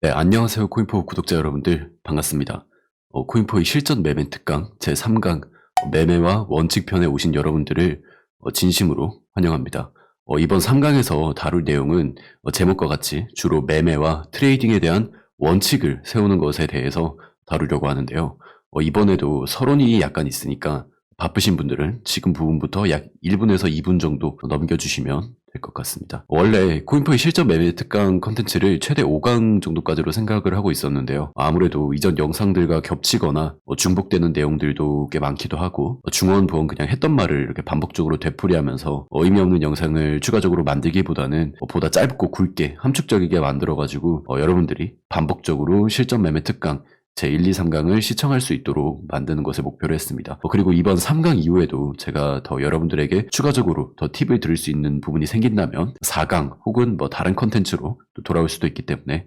네, 안녕하세요. 코인포 구독자 여러분들 반갑습니다. 코인포의 실전 매매 특강 제3강 매매와 원칙편에 오신 여러분들을 진심으로 환영합니다. 이번 3강에서 다룰 내용은 제목과 같이 주로 매매와 트레이딩에 대한 원칙을 세우는 것에 대해서 다루려고 하는데요. 이번에도 서론이 약간 있으니까 바쁘신 분들은 지금 부분부터 약 1분에서 2분 정도 넘겨주시면 될 것 같습니다. 원래 코인포의 실전 매매 특강 컨텐츠를 최대 5강 정도까지로 생각을 하고 있었는데요. 아무래도 이전 영상들과 겹치거나 중복되는 내용들도 꽤 많기도 하고 중원부원 그냥 했던 말을 이렇게 반복적으로 되풀이하면서 의미 없는 영상을 추가적으로 만들기보다는 보다 짧고 굵게 함축적이게 만들어가지고 여러분들이 반복적으로 실전 매매 특강 제1, 2, 3강을 시청할 수 있도록 만드는 것을 목표로 했습니다. 그리고 이번 3강 이후에도 제가 더 여러분들에게 추가적으로 더 팁을 드릴 수 있는 부분이 생긴다면 4강 혹은 다른 컨텐츠로 또 돌아올 수도 있기 때문에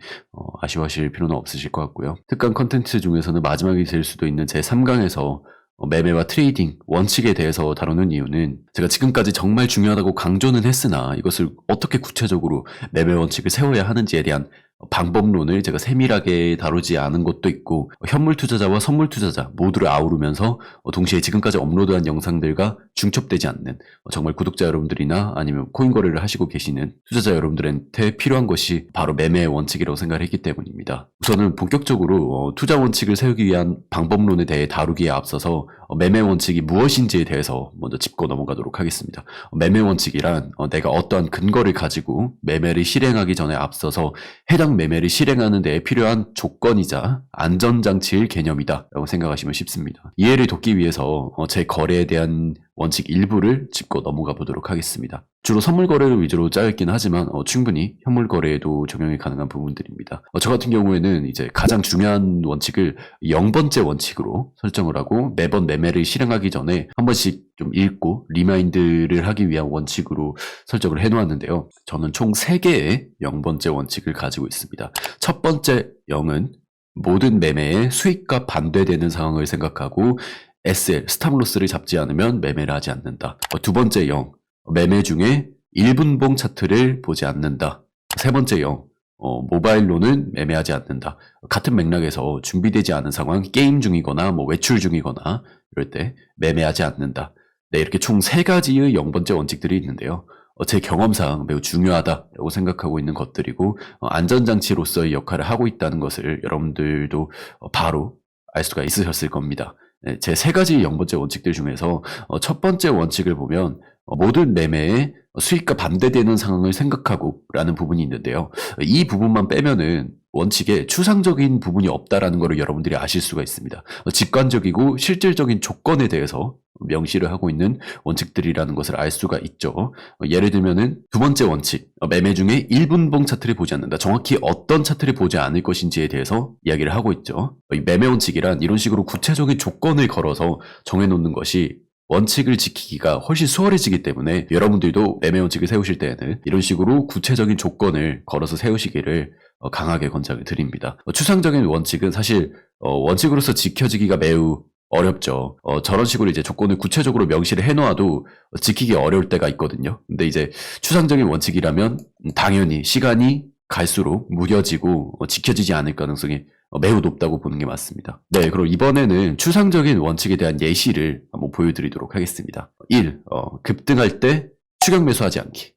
아쉬워하실 필요는 없으실 것 같고요. 특강 컨텐츠 중에서는 마지막이 될 수도 있는 제3강에서 매매와 트레이딩 원칙에 대해서 다루는 이유는 제가 지금까지 정말 중요하다고 강조는 했으나 이것을 어떻게 구체적으로 매매 원칙을 세워야 하는지에 대한 방법론을 제가 세밀하게 다루지 않은 것도 있고 현물 투자자와 선물 투자자 모두를 아우르면서 동시에 지금까지 업로드한 영상들과 중첩되지 않는 정말 구독자 여러분들이나 아니면 코인 거래를 하시고 계시는 투자자 여러분들한테 필요한 것이 바로 매매의 원칙이라고 생각을 했기 때문입니다. 우선은 본격적으로 투자 원칙을 세우기 위한 방법론에 대해 다루기에 앞서서 매매 원칙이 무엇인지에 대해서 먼저 짚고 넘어가도록 하겠습니다. 매매 원칙이란 내가 어떠한 근거를 가지고 매매를 실행하기 전에 앞서서 해당 매매를 실행하는 데에 필요한 조건이자 안전장치의 개념이다 라고 생각하시면 쉽습니다. 이해를 돕기 위해서 제 거래에 대한 원칙 일부를 짚고 넘어가 보도록 하겠습니다. 주로 선물 거래를 위주로 짜여있긴 하지만 충분히 현물 거래에도 적용이 가능한 부분들입니다. 저 같은 경우에는 이제 가장 중요한 원칙을 0번째 원칙으로 설정을 하고 매번 매매를 실행하기 전에 한 번씩 좀 읽고 리마인드를 하기 위한 원칙으로 설정을 해놓았는데요. 저는 총 3개의 0번째 원칙을 가지고 있습니다. 첫 번째 0은 모든 매매의 수익과 반대되는 상황을 생각하고 SL, 스탑로스를 잡지 않으면 매매를 하지 않는다. 두 번째 0, 매매 중에 1분봉 차트를 보지 않는다. 세 번째 0, 모바일로는 매매하지 않는다. 같은 맥락에서 준비되지 않은 상황, 게임 중이거나 외출 중이거나 이럴 때 매매하지 않는다. 네, 이렇게 총 3가지의 0번째 원칙들이 있는데요. 제 경험상 매우 중요하다고 생각하고 있는 것들이고 안전장치로서의 역할을 하고 있다는 것을 여러분들도 바로 알 수가 있으셨을 겁니다. 네, 제 3가지 0번째 원칙들 중에서 첫 번째 원칙을 보면 모든 매매에 수익과 반대되는 상황을 생각하고 라는 부분이 있는데요. 이 부분만 빼면은 원칙에 추상적인 부분이 없다라는 것을 여러분들이 아실 수가 있습니다. 직관적이고 실질적인 조건에 대해서 명시를 하고 있는 원칙들이라는 것을 알 수가 있죠. 예를 들면은 두 번째 원칙, 매매 중에 1분봉 차트를 보지 않는다. 정확히 어떤 차트를 보지 않을 것인지에 대해서 이야기를 하고 있죠. 매매 원칙이란 이런 식으로 구체적인 조건을 걸어서 정해놓는 것이 원칙을 지키기가 훨씬 수월해지기 때문에 여러분들도 매매 원칙을 세우실 때에는 이런 식으로 구체적인 조건을 걸어서 세우시기를 강하게 권장을 드립니다. 추상적인 원칙은 사실 원칙으로서 지켜지기가 매우 어렵죠. 저런 식으로 이제 조건을 구체적으로 명시를 해놓아도 지키기 어려울 때가 있거든요. 근데 이제 추상적인 원칙이라면 당연히 시간이 갈수록 무뎌지고 지켜지지 않을 가능성이 매우 높다고 보는 게 맞습니다. 네, 그럼 이번에는 추상적인 원칙에 대한 예시를 한번 보여드리도록 하겠습니다. 1. 급등할 때 추격 매수하지 않기.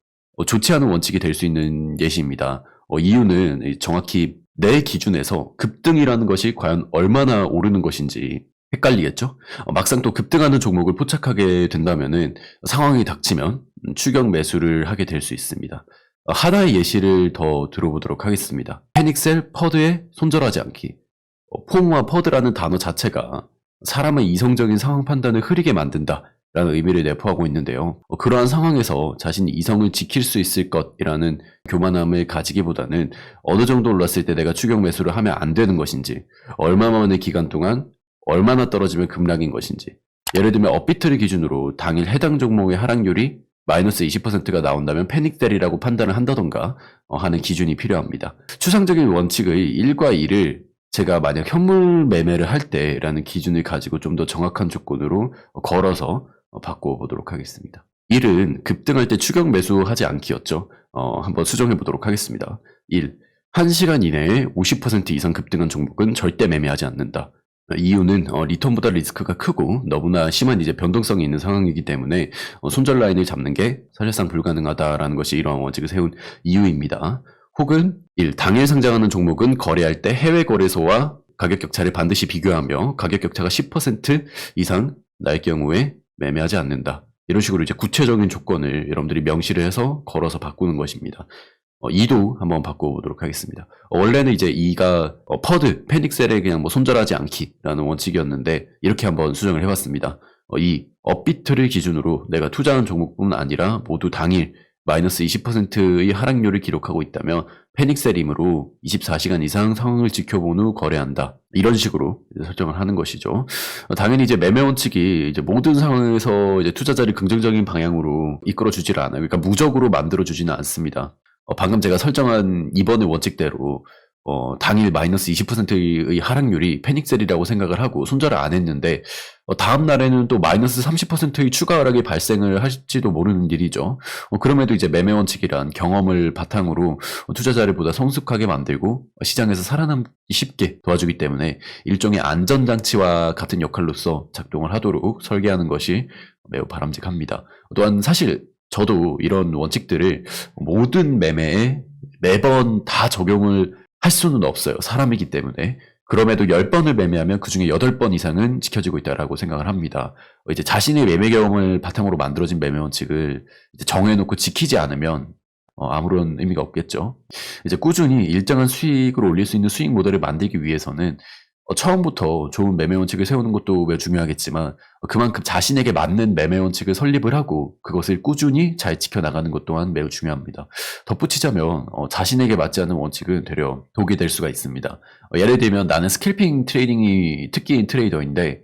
좋지 않은 원칙이 될 수 있는 예시입니다. 이유는 정확히 내 기준에서 급등이라는 것이 과연 얼마나 오르는 것인지 헷갈리겠죠? 막상 또 급등하는 종목을 포착하게 된다면은 상황이 닥치면 추격 매수를 하게 될 수 있습니다. 하나의 예시를 더 들어보도록 하겠습니다. 패닉셀, 퍼드에 손절하지 않기. 폼과 퍼드라는 단어 자체가 사람의 이성적인 상황 판단을 흐리게 만든다 라는 의미를 내포하고 있는데요. 그러한 상황에서 자신이 이성을 지킬 수 있을 것이라는 교만함을 가지기보다는 어느 정도 올랐을 때 내가 추격 매수를 하면 안 되는 것인지, 얼마만의 기간 동안 얼마나 떨어지면 급락인 것인지, 예를 들면 업비트를 기준으로 당일 해당 종목의 하락률이 마이너스 20%가 나온다면 패닉셀이라고 판단을 한다던가 하는 기준이 필요합니다. 추상적인 원칙의 1과 2를 제가 만약 현물 매매를 할 때라는 기준을 가지고 좀 더 정확한 조건으로 걸어서 바꿔보도록 하겠습니다. 1은 급등할 때 추격 매수하지 않기였죠. 한번 수정해 보도록 하겠습니다. 1. 1시간 이내에 50% 이상 급등한 종목은 절대 매매하지 않는다. 이유는 리턴보다 리스크가 크고 너무나 심한 이제 변동성이 있는 상황이기 때문에 손절 라인을 잡는 게 사실상 불가능하다라는 것이 이러한 원칙을 세운 이유입니다. 혹은 1. 당일 상장하는 종목은 거래할 때 해외 거래소와 가격 격차를 반드시 비교하며 가격 격차가 10% 이상 날 경우에 매매하지 않는다. 이런 식으로 이제 구체적인 조건을 여러분들이 명시를 해서 걸어서 바꾸는 것입니다. 2도 한번 바꿔보도록 하겠습니다. 원래는 이제 2가 퍼드, 패닉셀에 그냥 뭐 손절하지 않기라는 원칙이었는데 이렇게 한번 수정을 해봤습니다. 이 업비트를 기준으로 내가 투자한 종목뿐만 아니라 모두 당일 마이너스 20%의 하락률을 기록하고 있다면 패닉셀이므로 24시간 이상 상황을 지켜본 후 거래한다. 이런 식으로 설정을 하는 것이죠. 당연히 이제 매매 원칙이 이제 모든 상황에서 이제 투자자를 긍정적인 방향으로 이끌어 주지를 않아요. 그러니까 무적으로 만들어 주지는 않습니다. 방금 제가 설정한 이번의 원칙대로 당일 마이너스 20%의 하락률이 패닉셀이라고 생각을 하고 손절을 안 했는데 다음 날에는 또 마이너스 30%의 추가 하락이 발생을 할지도 모르는 일이죠. 그럼에도 이제 매매 원칙이란 경험을 바탕으로 투자자를 보다 성숙하게 만들고 시장에서 살아남기 쉽게 도와주기 때문에 일종의 안전장치와 같은 역할로서 작동을 하도록 설계하는 것이 매우 바람직합니다. 또한 사실 저도 이런 원칙들을 모든 매매에 매번 다 적용을 할 수는 없어요. 사람이기 때문에. 그럼에도 10번을 매매하면 그 중에 8번 이상은 지켜지고 있다라고 생각을 합니다. 이제 자신의 매매 경험을 바탕으로 만들어진 매매 원칙을 이제 정해놓고 지키지 않으면 아무런 의미가 없겠죠. 이제 꾸준히 일정한 수익을 올릴 수 있는 수익 모델을 만들기 위해서는 처음부터 좋은 매매 원칙을 세우는 것도 매우 중요하겠지만 그만큼 자신에게 맞는 매매 원칙을 설립을 하고 그것을 꾸준히 잘 지켜나가는 것 또한 매우 중요합니다. 덧붙이자면 자신에게 맞지 않는 원칙은 되려 독이 될 수가 있습니다. 예를 들면 나는 스캘핑 트레이딩이 특기인 트레이더인데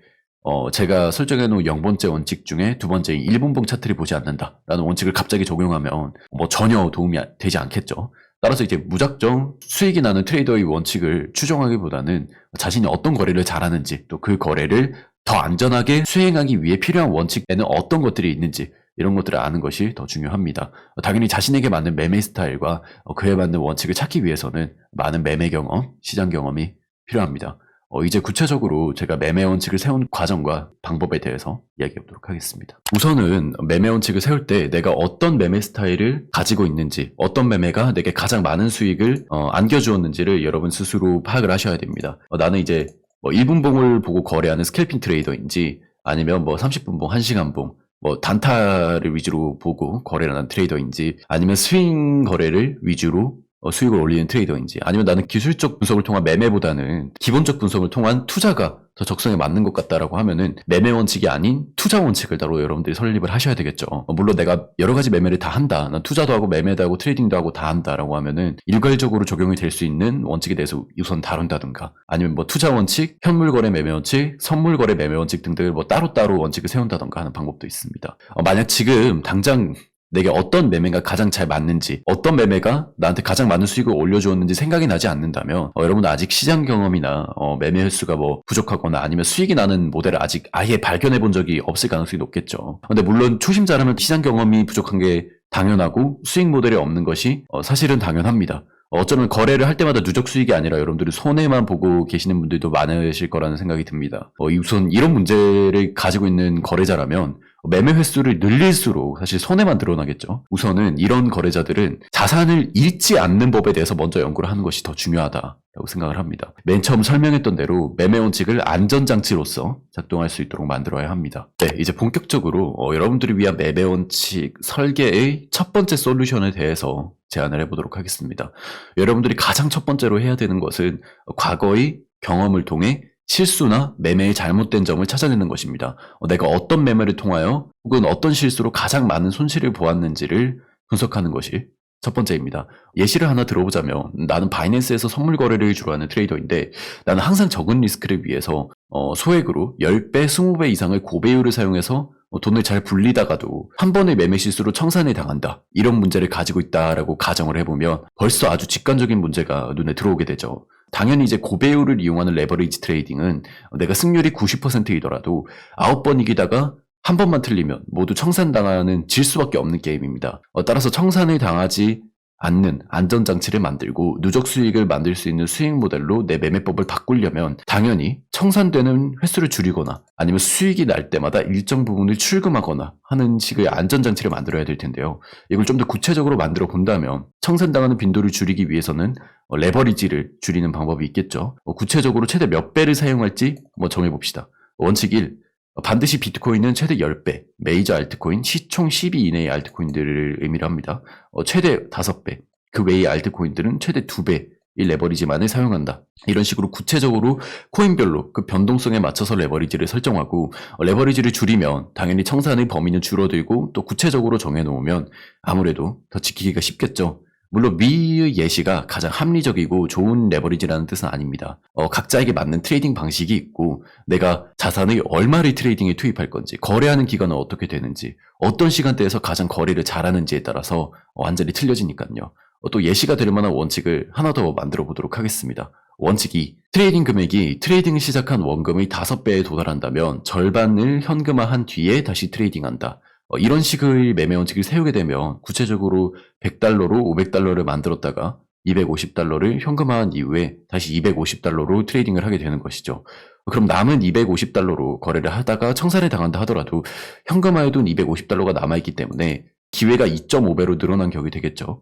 제가 설정해놓은 0번째 원칙 중에 2번째인 1분봉 차트를 보지 않는다라는 원칙을 갑자기 적용하면 전혀 도움이 되지 않겠죠. 따라서 이제 무작정 수익이 나는 트레이더의 원칙을 추종하기보다는 자신이 어떤 거래를 잘하는지 또 그 거래를 더 안전하게 수행하기 위해 필요한 원칙에는 어떤 것들이 있는지 이런 것들을 아는 것이 더 중요합니다. 당연히 자신에게 맞는 매매 스타일과 그에 맞는 원칙을 찾기 위해서는 많은 매매 경험, 시장 경험이 필요합니다. 이제 구체적으로 제가 매매 원칙을 세운 과정과 방법에 대해서 이야기해 보도록 하겠습니다. 우선은 매매 원칙을 세울 때 내가 어떤 매매 스타일을 가지고 있는지, 어떤 매매가 내게 가장 많은 수익을 안겨주었는지를 여러분 스스로 파악을 하셔야 됩니다. 나는 이제 1분봉을 보고 거래하는 스캘핑 트레이더인지 아니면 30분봉, 1시간봉, 단타를 위주로 보고 거래를 하는 트레이더인지 아니면 스윙 거래를 위주로 수익을 올리는 트레이더인지 아니면 나는 기술적 분석을 통한 매매보다는 기본적 분석을 통한 투자가 더 적성에 맞는 것 같다라고 하면은 매매 원칙이 아닌 투자 원칙을 따로 여러분들이 설립을 하셔야 되겠죠. 물론 내가 여러 가지 매매를 다 한다. 난 투자도 하고 매매도 하고 트레이딩도 하고 다 한다라고 하면은 일괄적으로 적용이 될 수 있는 원칙에 대해서 우선 다룬다든가 아니면 투자 원칙, 현물 거래 매매 원칙, 선물 거래 매매 원칙 등등을 따로따로 원칙을 세운다든가 하는 방법도 있습니다. 만약 지금 당장 내게 어떤 매매가 가장 잘 맞는지 어떤 매매가 나한테 가장 많은 수익을 올려주었는지 생각이 나지 않는다면 여러분은 아직 시장 경험이나 매매 횟수가 부족하거나 아니면 수익이 나는 모델을 아직 아예 발견해 본 적이 없을 가능성이 높겠죠. 근데 물론 초심자라면 시장 경험이 부족한 게 당연하고 수익 모델이 없는 것이 사실은 당연합니다. 어쩌면 거래를 할 때마다 누적 수익이 아니라 여러분들이 손해만 보고 계시는 분들도 많으실 거라는 생각이 듭니다. 우선 이런 문제를 가지고 있는 거래자라면 매매 횟수를 늘릴수록 사실 손해만 드러나겠죠. 우선은 이런 거래자들은 자산을 잃지 않는 법에 대해서 먼저 연구를 하는 것이 더 중요하다라고 생각을 합니다. 맨 처음 설명했던 대로 매매 원칙을 안전장치로서 작동할 수 있도록 만들어야 합니다. 네, 이제 본격적으로 여러분들을 위한 매매 원칙 설계의 첫 번째 솔루션에 대해서 제안을 해보도록 하겠습니다. 여러분들이 가장 첫 번째로 해야 되는 것은 과거의 경험을 통해 실수나 매매의 잘못된 점을 찾아내는 것입니다. 내가 어떤 매매를 통하여 혹은 어떤 실수로 가장 많은 손실을 보았는지를 분석하는 것이 첫 번째입니다. 예시를 하나 들어보자면 나는 바이낸스에서 선물 거래를 주로 하는 트레이더인데 나는 항상 적은 리스크를 위해서 소액으로 10배, 20배 이상의 고배율을 사용해서 돈을 잘 불리다가도 한 번의 매매 실수로 청산을 당한다. 이런 문제를 가지고 있다라고 가정을 해보면 벌써 아주 직관적인 문제가 눈에 들어오게 되죠. 당연히 이제 고배율을 이용하는 레버리지 트레이딩은 내가 승률이 90%이더라도 9번 이기다가 한 번만 틀리면 모두 청산당하는 질 수밖에 없는 게임입니다. 따라서 청산을 당하지 않는 안전장치를 만들고 누적 수익을 만들 수 있는 수익 모델로 내 매매법을 바꾸려면 당연히 청산되는 횟수를 줄이거나 아니면 수익이 날 때마다 일정 부분을 출금하거나 하는 식의 안전장치를 만들어야 될 텐데요. 이걸 좀 더 구체적으로 만들어 본다면 청산당하는 빈도를 줄이기 위해서는 레버리지를 줄이는 방법이 있겠죠. 구체적으로 최대 몇 배를 사용할지 정해봅시다. 원칙 1. 반드시 비트코인은 최대 10배, 메이저 알트코인, 시총 10위 이내의 알트코인들을 의미를 합니다. 최대 5배, 그 외의 알트코인들은 최대 2배의 레버리지만을 사용한다. 이런 식으로 구체적으로 코인별로 그 변동성에 맞춰서 레버리지를 설정하고 레버리지를 줄이면 당연히 청산의 범위는 줄어들고 또 구체적으로 정해놓으면 아무래도 더 지키기가 쉽겠죠. 물론 위의 예시가 가장 합리적이고 좋은 레버리지라는 뜻은 아닙니다. 각자에게 맞는 트레이딩 방식이 있고 내가 자산의 얼마를 트레이딩에 투입할 건지, 거래하는 기간은 어떻게 되는지, 어떤 시간대에서 가장 거래를 잘하는지에 따라서 완전히 틀려지니까요. 또 예시가 될 만한 원칙을 하나 더 만들어 보도록 하겠습니다. 원칙 2. 트레이딩 금액이 트레이딩을 시작한 원금의 5배에 도달한다면 절반을 현금화한 뒤에 다시 트레이딩한다. 이런 식의 매매 원칙을 세우게 되면 구체적으로 $100로 500달러를 만들었다가 $250를 현금화한 이후에 다시 $250로 트레이딩을 하게 되는 것이죠. 그럼 남은 $250로 거래를 하다가 청산을 당한다 하더라도 현금화해둔 $250가 남아있기 때문에 기회가 2.5배로 늘어난 격이 되겠죠.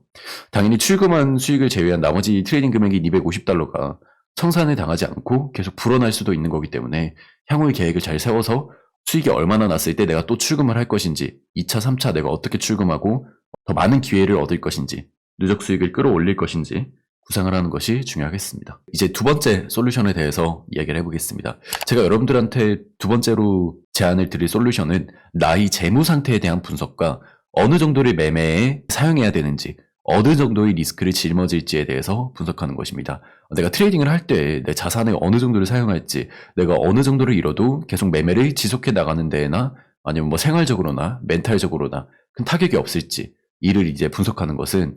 당연히 출금한 수익을 제외한 나머지 트레이딩 금액인 $250가 청산을 당하지 않고 계속 불어날 수도 있는 거기 때문에 향후의 계획을 잘 세워서 수익이 얼마나 났을 때 내가 또 출금을 할 것인지, 2차, 3차 내가 어떻게 출금하고 더 많은 기회를 얻을 것인지, 누적 수익을 끌어올릴 것인지 구상을 하는 것이 중요하겠습니다. 이제 두 번째 솔루션에 대해서 이야기를 해보겠습니다. 제가 여러분들한테 두 번째로 제안을 드릴 솔루션은 나의 재무 상태에 대한 분석과 어느 정도를 매매에 사용해야 되는지, 어느 정도의 리스크를 짊어질지에 대해서 분석하는 것입니다. 내가 트레이딩을 할 때 내 자산을 어느 정도를 사용할지, 내가 어느 정도를 잃어도 계속 매매를 지속해 나가는 데에나 아니면 생활적으로나 멘탈적으로나 큰 타격이 없을지, 이를 이제 분석하는 것은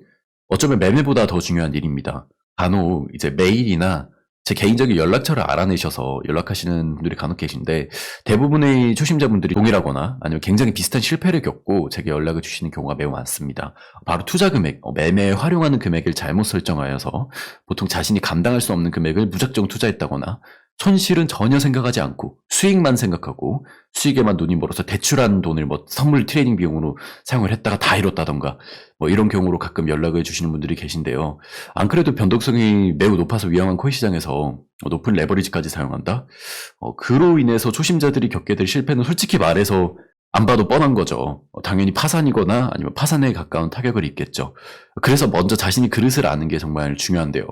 어쩌면 매매보다 더 중요한 일입니다. 간혹 이제 메일이나 제 개인적인 연락처를 알아내셔서 연락하시는 분들이 간혹 계신데 대부분의 초심자분들이 동일하거나 아니면 굉장히 비슷한 실패를 겪고 제게 연락을 주시는 경우가 매우 많습니다. 바로 투자 금액, 매매에 활용하는 금액을 잘못 설정하여서 보통 자신이 감당할 수 없는 금액을 무작정 투자했다거나 손실은 전혀 생각하지 않고 수익만 생각하고 수익에만 눈이 멀어서 대출한 돈을 선물 트레이딩 비용으로 사용을 했다가 다 잃었다던가 이런 경우로 가끔 연락을 주시는 분들이 계신데요. 안 그래도 변동성이 매우 높아서 위험한 코인 시장에서 높은 레버리지까지 사용한다? 그로 인해서 초심자들이 겪게 될 실패는 솔직히 말해서 안 봐도 뻔한 거죠. 당연히 파산이거나 아니면 파산에 가까운 타격을 입겠죠. 그래서 먼저 자신이 그릇을 아는 게 정말 중요한데요.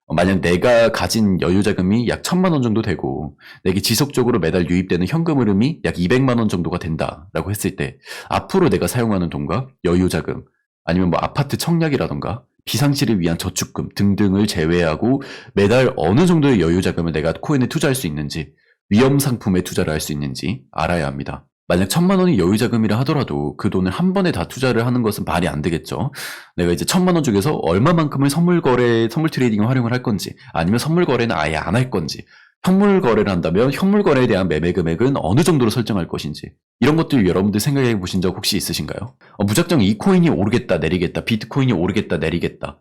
만약 내가 가진 여유 자금이 약 1,000만 원 정도 되고 내게 지속적으로 매달 유입되는 현금 흐름이 약 200만 원 정도가 된다라고 했을 때 앞으로 내가 사용하는 돈과 여유 자금 아니면 아파트 청약이라던가 비상시를 위한 저축금 등등을 제외하고 매달 어느 정도의 여유 자금을 내가 코인에 투자할 수 있는지 위험 상품에 투자를 할 수 있는지 알아야 합니다. 만약 1,000만 원이 여유 자금이라 하더라도 그 돈을 한 번에 다 투자를 하는 것은 말이 안 되겠죠. 내가 이제 1,000만 원 중에서 얼마만큼을 선물 트레이딩에 활용을 할 건지 아니면 선물 거래는 아예 안 할 건지 현물 거래를 한다면 현물 거래에 대한 매매 금액은 어느 정도로 설정할 것인지 이런 것들 여러분들 생각해 보신 적 혹시 있으신가요? 무작정 이 코인이 오르겠다 내리겠다 비트코인이 오르겠다 내리겠다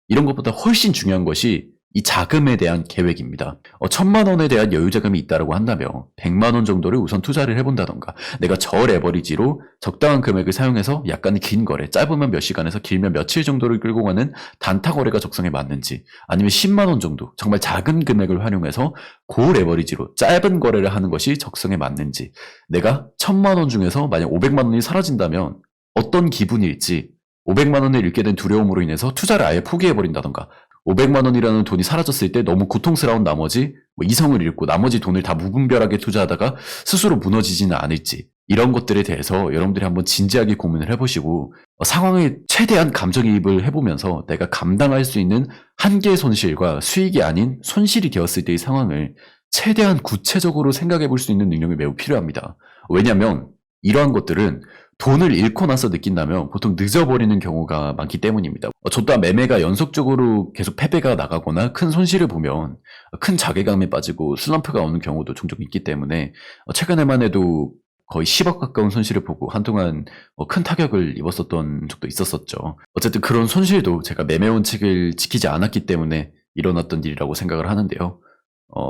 이런 것보다 훨씬 중요한 것이 이 자금에 대한 계획입니다. 1,000만 원에 대한 여유 자금이 있다고 한다면 100만 원 정도를 우선 투자를 해본다던가 내가 저 레버리지로 적당한 금액을 사용해서 약간 긴 거래, 짧으면 몇 시간에서 길면 며칠 정도를 끌고 가는 단타 거래가 적성에 맞는지 아니면 10만 원 정도 정말 작은 금액을 활용해서 고 레버리지로 짧은 거래를 하는 것이 적성에 맞는지 내가 1,000만 원 중에서 만약 500만 원이 사라진다면 어떤 기분일지 500만 원을 잃게 된 두려움으로 인해서 투자를 아예 포기해버린다던가 500만 원이라는 돈이 사라졌을 때 너무 고통스러운 나머지 이성을 잃고 나머지 돈을 다 무분별하게 투자하다가 스스로 무너지지는 않을지 이런 것들에 대해서 여러분들이 한번 진지하게 고민을 해보시고 상황에 최대한 감정이입을 해보면서 내가 감당할 수 있는 한계의 손실과 수익이 아닌 손실이 되었을 때의 상황을 최대한 구체적으로 생각해 볼 수 있는 능력이 매우 필요합니다. 왜냐하면 이러한 것들은 돈을 잃고 나서 느낀다면 보통 늦어버리는 경우가 많기 때문입니다. 저 또한 매매가 연속적으로 계속 패배가 나가거나 큰 손실을 보면 큰 자괴감에 빠지고 슬럼프가 오는 경우도 종종 있기 때문에 최근에만 해도 거의 10억 가까운 손실을 보고 한동안 큰 타격을 입었었던 적도 있었었죠. 어쨌든 그런 손실도 제가 매매 원칙을 지키지 않았기 때문에 일어났던 일이라고 생각을 하는데요.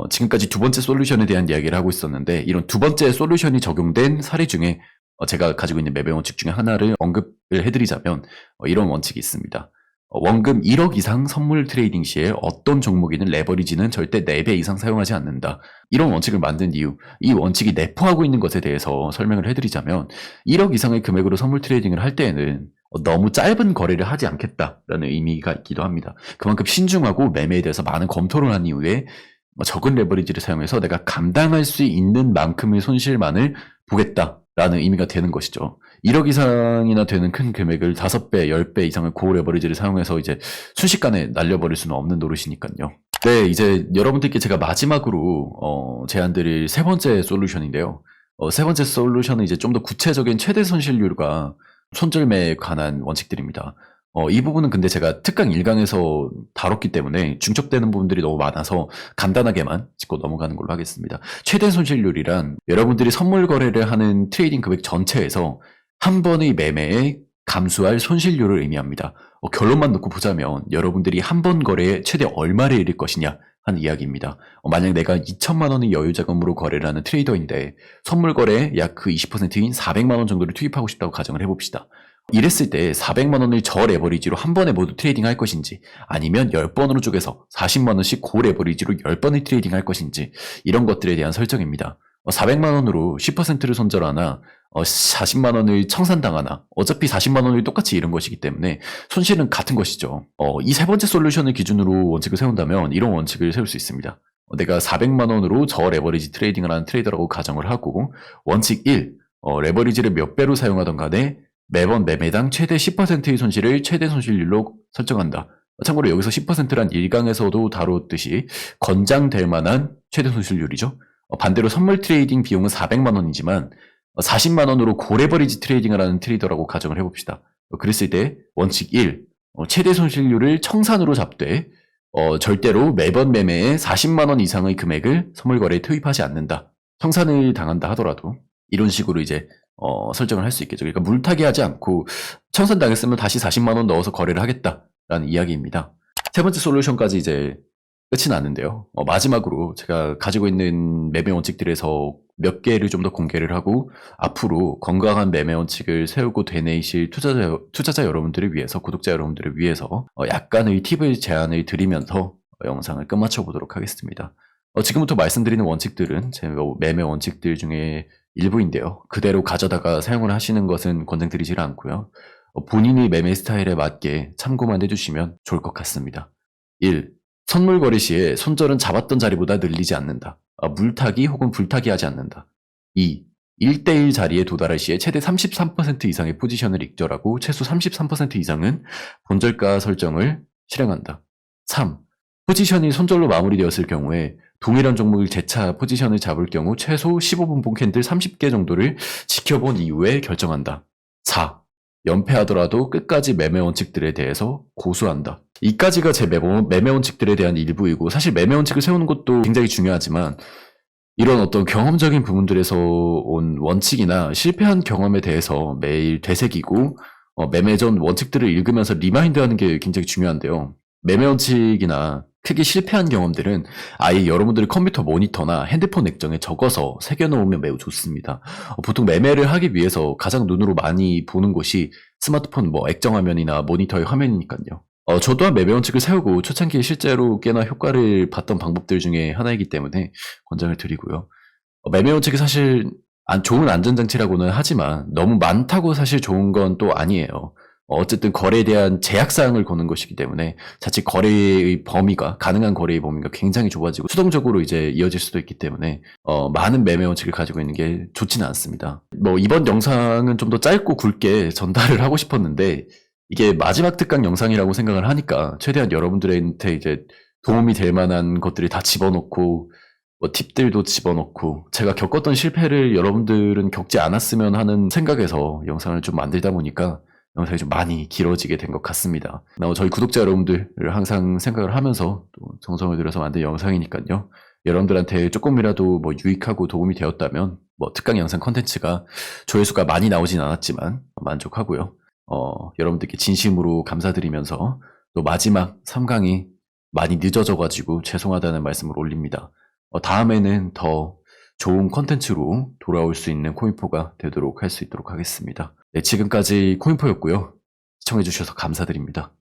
지금까지 두 번째 솔루션에 대한 이야기를 하고 있었는데, 이런 두 번째 솔루션이 적용된 사례 중에 제가 가지고 있는 매매 원칙 중에 하나를 언급을 해드리자면 이런 원칙이 있습니다. 원금 1억 이상 선물 트레이딩 시에 어떤 종목이든 레버리지는 절대 4배 이상 사용하지 않는다. 이런 원칙을 만든 이유, 이 원칙이 내포하고 있는 것에 대해서 설명을 해드리자면, 1억 이상의 금액으로 선물 트레이딩을 할 때에는 너무 짧은 거래를 하지 않겠다라는 의미가 있기도 합니다. 그만큼 신중하고 매매에 대해서 많은 검토를 한 이후에 적은 레버리지를 사용해서 내가 감당할 수 있는 만큼의 손실만을 보겠다라는 의미가 되는 것이죠. 1억 이상이나 되는 큰 금액을 5배, 10배 이상의 고레버리지를 사용해서 이제 순식간에 날려버릴 수는 없는 노릇이니까요. 네, 이제 여러분들께 제가 마지막으로 제안드릴 세 번째 솔루션인데요. 세 번째 솔루션은 이제 좀 더 구체적인 최대 손실률과 손절매에 관한 원칙들입니다. 이 부분은 근데 제가 특강 1강에서 다뤘기 때문에 중첩되는 부분들이 너무 많아서 간단하게만 짚고 넘어가는 걸로 하겠습니다. 최대 손실률이란 여러분들이 선물 거래를 하는 트레이딩 금액 전체에서 한 번의 매매에 감수할 손실률을 의미합니다. 결론만 놓고 보자면 여러분들이 한 번 거래에 최대 얼마를 잃을 것이냐 하는 이야기입니다. 만약 내가 2천만 원의 여유 자금으로 거래를 하는 트레이더인데 선물 거래에 약 그 20%인 400만 원 정도를 투입하고 싶다고 가정을 해봅시다. 이랬을 때 400만 원을 저 레버리지로 한 번에 모두 트레이딩 할 것인지, 아니면 10번으로 쪼개서 40만 원씩 고 레버리지로 10번을 트레이딩 할 것인지, 이런 것들에 대한 설정입니다. 400만 원으로 10%를 손절하나 40만 원을 청산당하나 어차피 40만 원을 똑같이 잃은 것이기 때문에 손실은 같은 것이죠. 이 세 번째 솔루션을 기준으로 원칙을 세운다면 이런 원칙을 세울 수 있습니다. 내가 400만 원으로 저 레버리지 트레이딩을 하는 트레이더라고 가정을 하고, 원칙 1, 레버리지를 몇 배로 사용하던 간에 매번 매매당 최대 10%의 손실을 최대 손실률로 설정한다. 참고로 여기서 10%란 1강에서도 다뤘듯이 권장될 만한 최대 손실률이죠. 반대로 선물 트레이딩 비용은 400만 원이지만 40만 원으로 고레버리지 트레이딩을 하는 트레이더라고 가정을 해봅시다. 그랬을 때 원칙 1, 최대 손실률을 청산으로 잡되 절대로 매번 매매에 40만 원 이상의 금액을 선물 거래에 투입하지 않는다. 청산을 당한다 하더라도 이런 식으로 이제 설정을 할 수 있겠죠. 그러니까 물타기 하지 않고 청산당했으면 다시 40만 원 넣어서 거래를 하겠다라는 이야기입니다. 세 번째 솔루션까지 이제 끝이 났는데요. 마지막으로 제가 가지고 있는 매매 원칙들에서 몇 개를 좀 더 공개를 하고, 앞으로 건강한 매매 원칙을 세우고 되뇌이실 투자자 여러분들을 위해서, 구독자 여러분들을 위해서 약간의 팁을 제안을 드리면서 영상을 끝마쳐 보도록 하겠습니다. 지금부터 말씀드리는 원칙들은 제 매매 원칙들 중에 일부인데요. 그대로 가져다가 사용을 하시는 것은 권장드리지 않고요. 본인의 매매 스타일에 맞게 참고만 해주시면 좋을 것 같습니다. 1. 선물 거래 시에 손절은 잡았던 자리보다 늘리지 않는다. 물타기 혹은 불타기 하지 않는다. 2. 1대1 자리에 도달할 시에 최대 33% 이상의 포지션을 익절하고 최소 33% 이상은 본절가 설정을 실행한다. 3. 포지션이 손절로 마무리되었을 경우에 동일한 종목을 재차 포지션을 잡을 경우 최소 15분봉 캔들 30개 정도를 지켜본 이후에 결정한다. 4. 연패하더라도 끝까지 매매 원칙들에 대해서 고수한다. 이까지가 제 매매 원칙들에 대한 일부이고, 사실 매매 원칙을 세우는 것도 굉장히 중요하지만 이런 어떤 경험적인 부분들에서 온 원칙이나 실패한 경험에 대해서 매일 되새기고 매매 전 원칙들을 읽으면서 리마인드하는 게 굉장히 중요한데요. 매매 원칙이나 크게 실패한 경험들은 아예 여러분들의 컴퓨터 모니터나 핸드폰 액정에 적어서 새겨놓으면 매우 좋습니다. 보통 매매를 하기 위해서 가장 눈으로 많이 보는 곳이 스마트폰 액정 화면이나 모니터의 화면이니까요. 저 또한 매매 원칙을 세우고 초창기에 실제로 꽤나 효과를 봤던 방법들 중에 하나이기 때문에 권장을 드리고요. 매매 원칙이 사실 좋은 안전장치라고는 하지만 너무 많다고 사실 좋은 건 또 아니에요. 어쨌든 거래에 대한 제약사항을 거는 것이기 때문에 자칫 거래의 범위가, 가능한 거래의 범위가 굉장히 좁아지고 수동적으로 이제 이어질 수도 있기 때문에 많은 매매 원칙을 가지고 있는 게 좋지는 않습니다. 이번 영상은 좀 더 짧고 굵게 전달을 하고 싶었는데 이게 마지막 특강 영상이라고 생각을 하니까 최대한 여러분들한테 이제 도움이 될 만한 것들이 다 집어넣고 팁들도 집어넣고 제가 겪었던 실패를 여러분들은 겪지 않았으면 하는 생각에서 영상을 좀 만들다 보니까 영상이 좀 많이 길어지게 된 것 같습니다. 저희 구독자 여러분들을 항상 생각을 하면서 또 정성을 들여서 만든 영상이니까요. 여러분들한테 조금이라도 뭐 유익하고 도움이 되었다면 뭐 특강 영상 컨텐츠가 조회수가 많이 나오진 않았지만 만족하고요. 여러분들께 진심으로 감사드리면서 또 마지막 3강이 많이 늦어져가지고 죄송하다는 말씀을 올립니다. 다음에는 더 좋은 컨텐츠로 돌아올 수 있는 코인포가 되도록 할 수 있도록 하겠습니다. 네, 지금까지 코인포였고요. 시청해주셔서 감사드립니다.